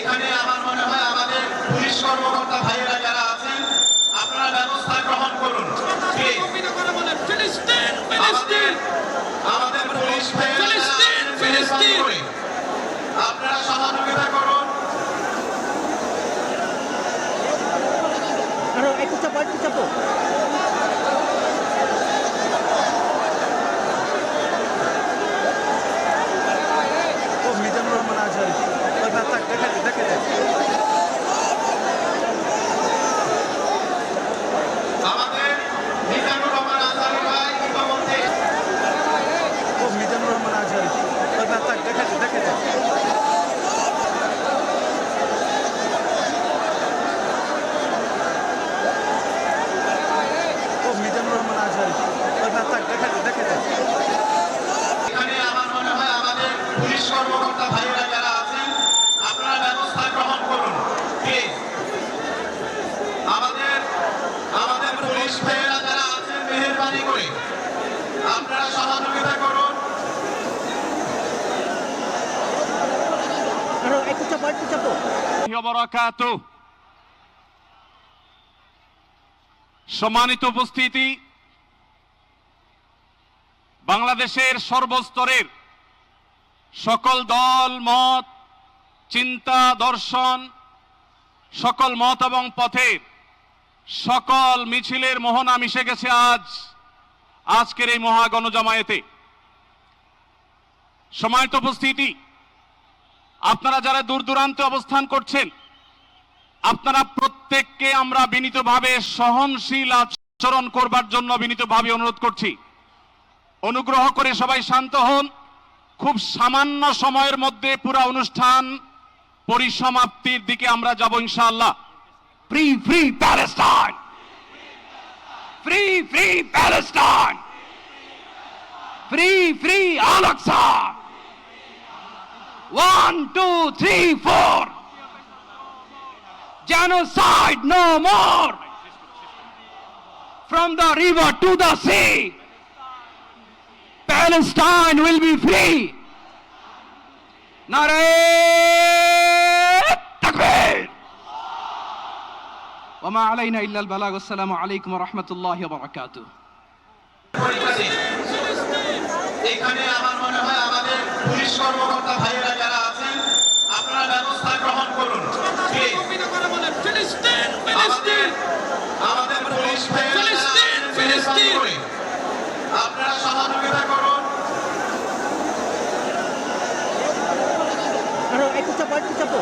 এখানে আমার মনে হয় আমাদের পুলিশ কর্মকর্তা ভাইয়েরা যারা আছেন আপনারা ব্যবস্থা গ্রহণ করুন। আমাদের পুলিশ ভাইয়েরা মেহেরবানি করে আপনারা সহযোগিতা করুন। একটু চাপো মিজানুর রহমান আজহারি দেখে আমাদের মিজানুর রহমান আজহারি ভাই ইতিমধ্যে মিজানুর রহমান আজহারি দেখে মিজানুর রহমান আজহারি দেখে এখানে আমার মনে হয় আমাদের পুলিশ কর্মকর্তা ভাইয়েরা যারা আছেন আপনারা ব্যবস্থা গ্রহণ করুন প্লিজ। আমাদের পুলিশ ভাইয়েরা যারা আছেন মেহেরবানি করে আপনারা সহযোগিতা করুন। একটু চাপো সম্মানিত উপস্থিতি, বাংলাদেশের সর্বস্তরের সকল দল মত, চিন্তা দর্শন, সকল মত এবং পথের সকল মিছিলের মোহনা মিশে গেছে আজকের এই মহা গণজামায়াতে। সম্মানিত উপস্থিতি, আপনারা যারা দূর দূরান্তে অবস্থান করছেন, আপনারা প্রত্যেককে আমরা বিনীতভাবে সহনশীল আচরণ করবার জন্য বিনীতভাবে অনুরোধ করছি। অনুগ্রহ করে সবাই শান্ত হন। খুব সামান্য সময়ের মধ্যে পুরো অনুষ্ঠান পরিসমাপ্তির দিকে আমরা যাব ইনশাআল্লাহ। Free free Palestine, free free Palestine, free free Al Aqsa. 1 2 3 4, genocide no more, from the river to the sea, Palestine will be free. Nare takbir. Wa ma alayna illa al-balagh. Assalamu alaykum wa rahmatullahi wa barakatuh. এখানে আমার মনে হয় আমাদের police কর্মকর্তা ভাইয়েরা যারা আছেন আপনারা ব্যবস্থা গ্রহণ করুন প্লিজ। আমাদের পুলিশ ভাইয়েরা যারা আছেন মেহেরবানি করে আপনারা সহযোগিতা করুন। একটু চাপো